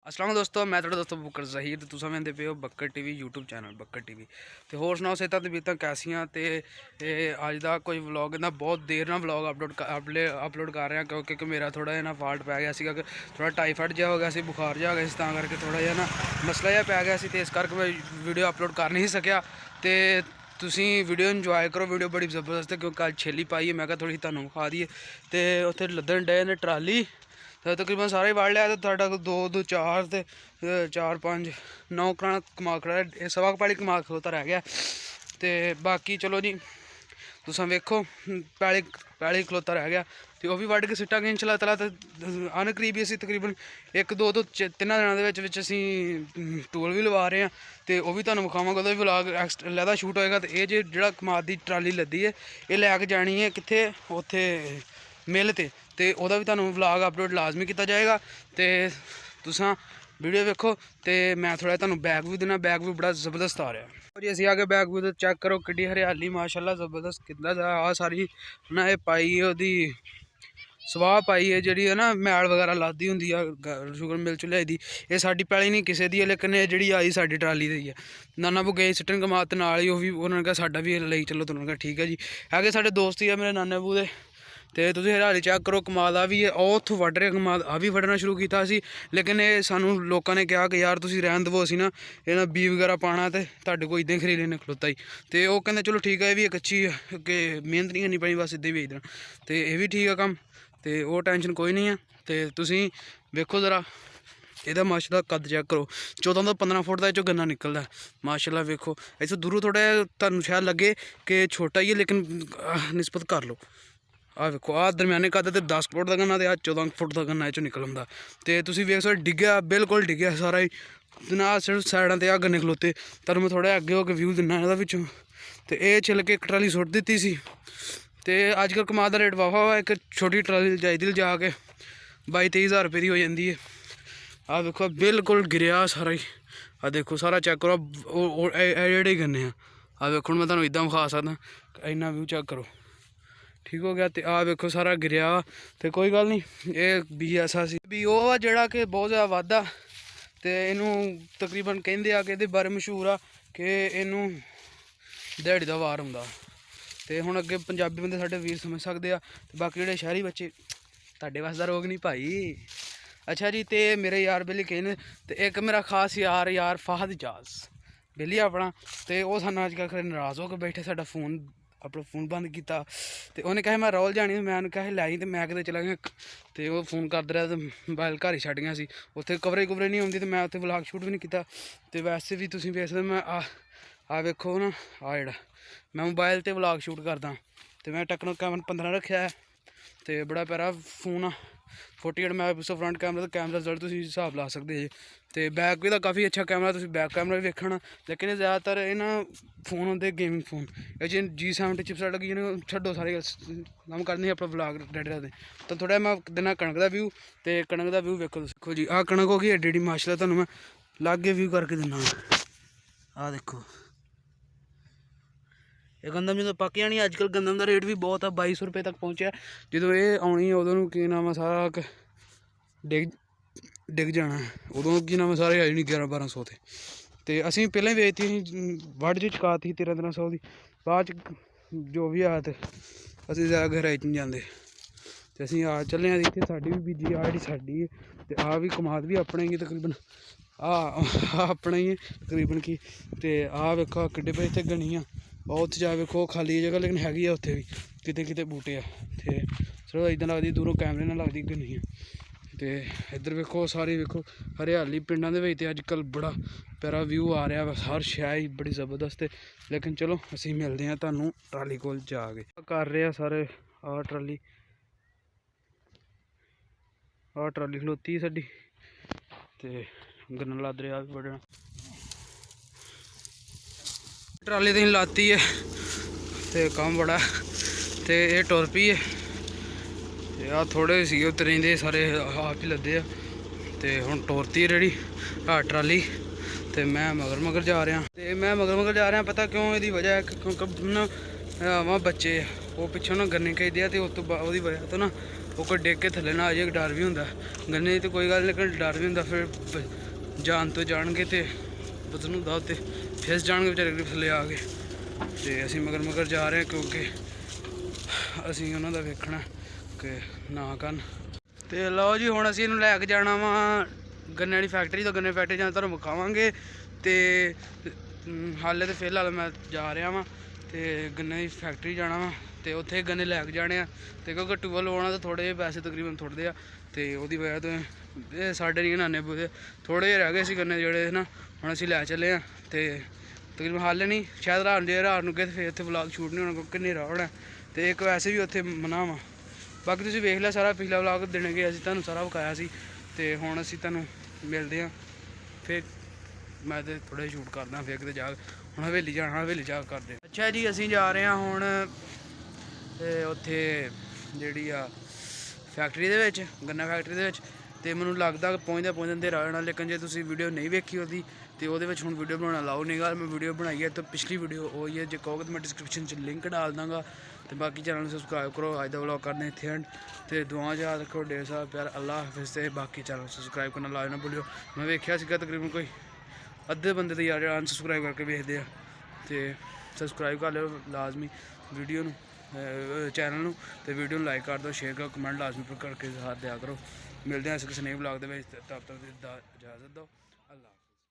अस्सलाम दोस्तों, मैं थोड़ा दोस्तों बकर ज़हीर। तुम वेंदे पे हो बकर टीवी यूट्यूब चैनल बकर टीवी। तो होर सुनाओ सेहतां ते बीतां कैसियां। तो अज का कोई व्लॉग इन्ना बहुत देर ना व्लॉग अपलोड कर रहा क्योंकि मेरा थोड़ा जिहा ना फॉल्ट पै गया सीगा, थोड़ा टाईफाइड जिहा हो गया सी, बुखार जिहा हो गया सी, तां करके थोड़ा जिहा ना मसला जिहा पै गया सी, ते इस करके मैं वीडियो अपलोड कर नहीं सकिया। तो तुसीं वीडियो इंजॉय करो, वीडियो बड़ी जबरदस्त है क्योंकि अज छेली पाई है। मैं क्या थोड़ी तुहानूं विखा दईए। तो उत्थे लद्दन डे ने ट्राली, तो तकरीबन सारा ही वड़ लिया। तो तुहाडा दो दो चार तो चार पाँच 9 कराना कमा खड़ा, सवा पैली कमा खलोता रह गया। तो बाकी चलो जी तुसां वेखो, पैली खलोता रह गया। तो वह भी वढ़ के सिट्टा गे इंशाअल्लाह तआला। तो अनकरीब ही असीं तकरीबन 1 2 तो 3 दिनों के असीं टूल भी लवा रहे हैं। तो वह भी तुहानूं विखावांगा, ओहदा भी व्लॉग लैदा शूट होएगा। तो ये जिहड़ा कमाद दी ट्राली लद्दी है, ये लैके जानी है कित्थे, उत्थे मिल ते ओहदा भी तुहानूं व्लॉग अपलोड लाजमी किया जाएगा। तो तुसां वीडियो वेखो। तो मैं थोड़ा तुहानूं बैक व्यू देना, बैक व्यू बड़ा जबरदस्त आ रहा है जी। असीं आगे बैक व्यू तो चेक करो, किड्डी हरियाली माशाअल्लाह जबरदस्त कितना आ सारी ना ये पाई ओहदी सवाह पाई है जी ना, मैल वगैरह लादी होंगी शुगर मिल चुलिया दी। ये साडी पैली नहीं किसी दी है, लेकिन ये जी आई साडी ट्राली दी है। नाना बू गए सिट्टन कमाद नाल ही, उन्होंने कहा साडा भी ले चलो। तो उन्होंने कहा ठीक है जी, है साडे दोस्त ही है मेरे नाना बू दे। तो तुसीं हरियाली चेक करो, कमाद आ भी है, और उत्थों वढ़ रहे कमाद आ भी वढ़ना शुरू किया सी। लेकिन ये सानू लोगों ने कहा कि यार तुसीं रहन दवो, असीं ना ये ना बी वगैरह पाना, तो तुहाडे कोल इदां ही खरीद लेने खलोता ही। तो वह कहते चलो ठीक है, ये भी एक अच्छी कि मेहनत नहीं करनी पैनी, बस इदां ही बेच देना। तो यह भी ठीक है कम, तो वो टेंशन कोई नहीं है। तो तुसीं वेखो जरा ਇਹਦਾ माशाल्लाह कद चेक करो, 14 ਤੋਂ 15 फुट का गन्ना निकलता है माशाल्लाह। वेखो इस दूरों थोड़ा तुहानूं शायद लगे कि छोटा ही है, लेकिन निस्बत कर लो। आ वेखो आ दरम्याने कद ते 10 फुट का गन्ना, तो 14 फुट का गन्ना इस निकल आंदा। तो तुसीं वेख सकदे डिग्गया, बिल्कुल डिग्गया सारा ही ना, सिर्फ साइडां ते आ गन्ने खलोते। तुहानूं मैं थोड़ा अगे होकर व्यू दिन्ना इहदा विचों। तो ये छिल के एक ट्राली सुੱਟ ਦਿੱਤੀ सी। तो अजकल कमाद का रेट वावा वा, एक छोटी ट्राली चाहिए जाके 22-23 हज़ार रुपये की हो जाती है। आ देखो बिल्कुल गिरिया सारा ही, आ देखो सारा चेक करो, एड़े गन्ने आ देखो। मैं तुहानूं इदां विखा सकदा, इन्ना व्यू चेक करो, ठीक हो गया। तो आ देखो सारा गिरिया। तो कोई गल नहीं, ये बी ऐसा सी बी वो आ जिहड़ा कि बहुत ज़्यादा वाधा। तो इनू तकरीबन कहिंदे आ कि इहदे बारे मशहूर आ कि इनू दिहाड़ी दा वार हुंदा। तो हुण अगे पंजाबी बंदे साडे वीर समझ सकते हैं, तो बाकी जिहड़े शहरी बच्चे तुहाडे वास दा रोग नहीं भाई। अच्छा जी, तो मेरे यार बेली कहे ने, तो एक मेरा खास यार फाहद इजाज बेली अपना, तो वह सानू अजकल खरे नाराज़ होकर बैठे, साडा फोन अपना फोन बंद किया। तो उन्हें कहा मैं रोल जानी, मैं उन्हें कहा लै, तो मैं किते चला गया। तो वह फोन करदा रहा, तो मोबाइल घर ही छड्ड गया सी, उत्थे कवरेज नहीं आउंदी, तो मैं उत्थे व्लॉग शूट भी नहीं किया। तो वैसे भी तुसीं वेख सकदे, मैं आ वेखो ना, आ जिहड़ा मैं मोबाइल ते व्लॉग शूट करदा। तो मैं टेक्नो कैमरा 15 रखा है, तो बड़ा प्यारा फोन आ, 48 MP फ्रंट कैमरा। तो कैमरा रिजल्ट तुसीं हिसाब ला सकते जी। तो बैक भी काफ़ी अच्छा कैमरा, तुसीं बैक कैमरा भी वेखना। लेकिन ज़्यादातर ये ना फोन होंदे गेमिंग फोन, ये G70 चिपसेट लगी छड्डो सारे कम्म करने अपना व्लॉग रेडी रखदे। तो थोड़ा मैं देना कणक का व्यू, तो कणक का व्यू वेखो देखो जी। आ कणक होगी एड्डी एड्डी माशाल्लाह, तुहानूं मैं लागे व्यू करके दिन्ना। आ देखो ये गंदम जो पक जानी, अजकल गंदम का रेट भी बहुत है, 2200 रुपये तक पहुँचा। जो ये आनी उदों की नाम है सारा डिग जाना, उदों की नाम सारे आई नहीं 1100-1200 ते। तो असीं पहले बेचती वढ़ जी चुकाती 1300 की, बाद जो भी आ, तो असीं ज़्यादा गहराई च नहीं जाते। तो असीं आ चले हैं इत्थे, साडी भी बीजी आ जी साडी है। तो आ भी कमाद भी अपने ही तकरीबन अपना ही है तकरीबन की। तो आ वेखो किड्डे पे इत्थे गनियां, और उत्थे जा वेखो खाली जगह, लेकिन हैगी है उत्थे भी किते किते बूटे आ। तो चलो इदां लगदी दूरों कैमरे नाल लगदी गनियां। तो इधर वेखो सारी वेखो हरियाली पिंडां दे विच। अजकल बड़ा प्यारा व्यू आ रहा, बस हर शै बड़ी जबरदस्त है। लेकिन चलो असीं मिलते हैं तुहानूं ट्राली कोल जाके, कर रहे सारे। आ ट्राली खलोती साडी, तो गन्ना लद रहा भी बड़ना। ट्राली तो लाती है, तो कम बड़ा, तो ये टुर पई है। आ थोड़े सी रेंदे सारे आप ही लदे, तो हुण टोरती है रेड़ी आ ट्राली। तो मैं मगर जा रहा, तो मैं मगर जा रहा, पता क्यों, यदी वजह है क्योंकि ना वहाँ बच्चे वो पिछों ना गन्ने कही दिया, तो उस वजह तो ना ਉਹ ਕੋਈ ਡਿੱਗ ਕੇ ਥੱਲੇ ਨਾ ਆ ਜਾਏ, ਡਰ ਵੀ ਹੁੰਦਾ। ਗੰਨੇ ਦੀ ਤਾਂ ਕੋਈ ਗੱਲ ਨਹੀਂ, ਲੇਕਿਨ ਡਰ ਵੀ ਹੁੰਦਾ ਫਿਰ ਜਾਨ ਤੋਂ ਜਾਣਗੇ ਤੇ ਪਤਾ ਹੁੰਦਾ ਉੱਤੇ ਫਿਸ ਜਾਣਗੇ ਵਿਚਾਰੇ ਥੱਲੇ ਆ ਕੇ। ਤੇ ਅਸੀਂ ਮਗਰ ਜਾ ਰਹੇ ਹਾਂ ਕਿਉਂਕਿ ਅਸੀਂ ਉਹਨਾਂ ਦਾ ਵੇਖਣਾ ਕਿ ਨਾ ਕਰਨ। ਤੇ ਲਓ ਜੀ, ਹੁਣ ਅਸੀਂ ਇਹਨੂੰ ਲੈ ਕੇ ਜਾਣਾ ਵਾ ਗੰਨੇ ਵਾਲੀ ਫੈਕਟਰੀ ਤੋਂ। ਗੰਨੇ ਫੈਕਟਰੀ ਜਾਂ ਤੁਹਾਨੂੰ ਵਿਖਾਵਾਂਗੇ। ਤੇ ਹਾਲੇ ਤਾਂ ਫਿਲਹਾਲ ਮੈਂ ਜਾ ਰਿਹਾ ਵਾਂ ਤੇ ਗੰਨੇ ਦੀ ਫੈਕਟਰੀ ਜਾਣਾ ਵਾ ਤੇ ਉੱਥੇ ਗੰਨੇ ਲੈ ਕੇ ਜਾਣੇ ਆ। ਤੇ ਕਿਉਂਕਿ ਟੂਬਲ ਲਵਾਉਣਾ ਤਾਂ ਥੋੜ੍ਹੇ ਜਿਹੇ ਪੈਸੇ ਤਕਰੀਬਨ ਥੋੜ੍ਹੇ ਆ, ਤੇ ਉਹਦੀ ਵਜ੍ਹਾ ਤੋਂ ਇਹ ਸਾਡੇ ਨਹੀਂ ਨਾਨੇ ਪੂਰੇ ਥੋੜ੍ਹੇ ਜਿਹੇ ਰਹਿ ਗਏ ਸੀ ਗੰਨੇ ਜਿਹੜੇ ਨਾ, ਹੁਣ ਅਸੀਂ ਲੈ ਚੱਲੇ ਹਾਂ। ਤੇ ਤਕਰੀਬਨ ਹਾਲੇ ਨਹੀਂ, ਸ਼ਾਇਦ ਰਾਤ ਨੂੰ ਗਏ ਤੇ ਫਿਰ ਉੱਥੇ ਵਲੌਗ ਸ਼ੂਟ ਨਹੀਂ ਹੋਣਾ ਕਿਉਂਕਿ ਹਨੇਰਾ ਹੋਣਾ। ਤੇ ਇੱਕ ਵੈਸੇ ਵੀ ਉੱਥੇ ਮਨਾ ਵਾ। ਬਾਕੀ ਤੁਸੀਂ ਵੇਖ ਲਿਆ ਸਾਰਾ ਪਿਛਲਾ ਵਲੌਗ ਦੇਣ ਗਏ ਅਸੀਂ ਤੁਹਾਨੂੰ ਸਾਰਾ ਵਿਖਾਇਆ ਸੀ। ਤੇ ਹੁਣ ਅਸੀਂ ਤੁਹਾਨੂੰ ਮਿਲਦੇ ਹਾਂ ਫਿਰ। ਮੈਂ ਤਾਂ ਥੋੜ੍ਹਾ ਸ਼ੂਟ ਕਰਦਾ ਫਿਰ ਕਿਤੇ ਜਾ ਕੇ। ਹੁਣ ਹਵੇਲੀ ਜਾਣਾ, ਹਵੇਲੀ ਜਾ ਕੇ ਕਰਦੇ। ਅੱਛਾ ਜੀ, ਅਸੀਂ ਜਾ ਰਹੇ ਹਾਂ ਹੁਣ ਉੱਥੇ ਜਿਹੜੀ ਆ ਫੈਕਟਰੀ ਦੇ ਵਿੱਚ, ਗੰਨਾ ਫੈਕਟਰੀ ਦੇ ਵਿੱਚ। ਤੇ ਮੈਨੂੰ ਲੱਗਦਾ ਕਿ ਪਹੁੰਚਦੇ ਅੰਧੇਰਾ ਹੋ ਜਾਣਾ। ਲੇਕਿਨ ਜੇ ਤੁਸੀਂ ਵੀਡੀਓ ਨਹੀਂ ਵੇਖੀ ਉਹਦੀ ਤੇ ਉਹਦੇ ਵਿੱਚ ਹੁਣ ਵੀਡੀਓ ਬਣਾਉਣਾ ਅਲਾਓ ਨਹੀਂ ਗਾ। ਮੈਂ ਵੀਡੀਓ ਬਣਾਈ ਹੈ ਤਾਂ ਪਿਛਲੀ ਵੀਡੀਓ ਉਹੀ ਹੈ, ਜੇ ਕਹੋਗੇ ਤਾਂ ਮੈਂ ਡਿਸਕ੍ਰਿਪਸ਼ਨ 'ਚ ਲਿੰਕ ਡਾਲ ਦਾਂਗਾ। ਤੇ ਬਾਕੀ ਚੈਨਲ ਨੂੰ ਸਬਸਕ੍ਰਾਈਬ ਕਰੋ। ਅੱਜ ਦਾ ਵਲੌਗ ਕਰਦੇ ਇੱਥੇ ਐਂਡ। ਤੇ ਦੁਆ ਯਾਦ ਰੱਖੋ, ਢੇਰ ਸਾਰਾ ਪਿਆਰ, ਅੱਲਾ ਹਾਫਿਜ਼। ਤੇ ਬਾਕੀ ਚੈਨਲ ਸਬਸਕ੍ਰਾਈਬ ਕਰਨਾ ਲਾਜ਼ਮੀ ਨਾ ਭੁੱਲਿਓ। ਮੈਂ ਵੇਖਿਆ ਸੀਗਾ ਤਕਰੀਬਨ ਕੋਈ ਅੱਧੇ ਬੰਦੇ ਤਾਂ ਯਾਰ ਅਨਸਬਸਕ੍ਰਾਈਬ ਕਰਕੇ ਵੇਖਦੇ ਆ। ਤੇ ਸਬਸਕ੍ਰਾਈਬ ਕਰ ਲਿਓ ਲਾਜ਼ਮੀ ਵੀਡੀਓ ਨੂੰ, ਚੈਨਲ ਨੂੰ। ਤੇ ਵੀਡੀਓ ਨੂੰ ਲਾਈਕ ਕਰ ਦਿਓ, ਸ਼ੇਅਰ ਕਰੋ, ਕਮੈਂਟ ਲਾਜ਼ਮੀ ਕਰਕੇ ਸਾਥ ਦਿਆ ਕਰੋ। ਮਿਲਦੇ ਹਾਂ ਕਿਸੇ ਨਵੇਂ ਵਲੌਗ ਦੇ ਵਿੱਚ। ਤਦ ਤੱਕ ਦੀ ਇਜਾਜ਼ਤ ਦਿਓ। ਅੱਲਾ।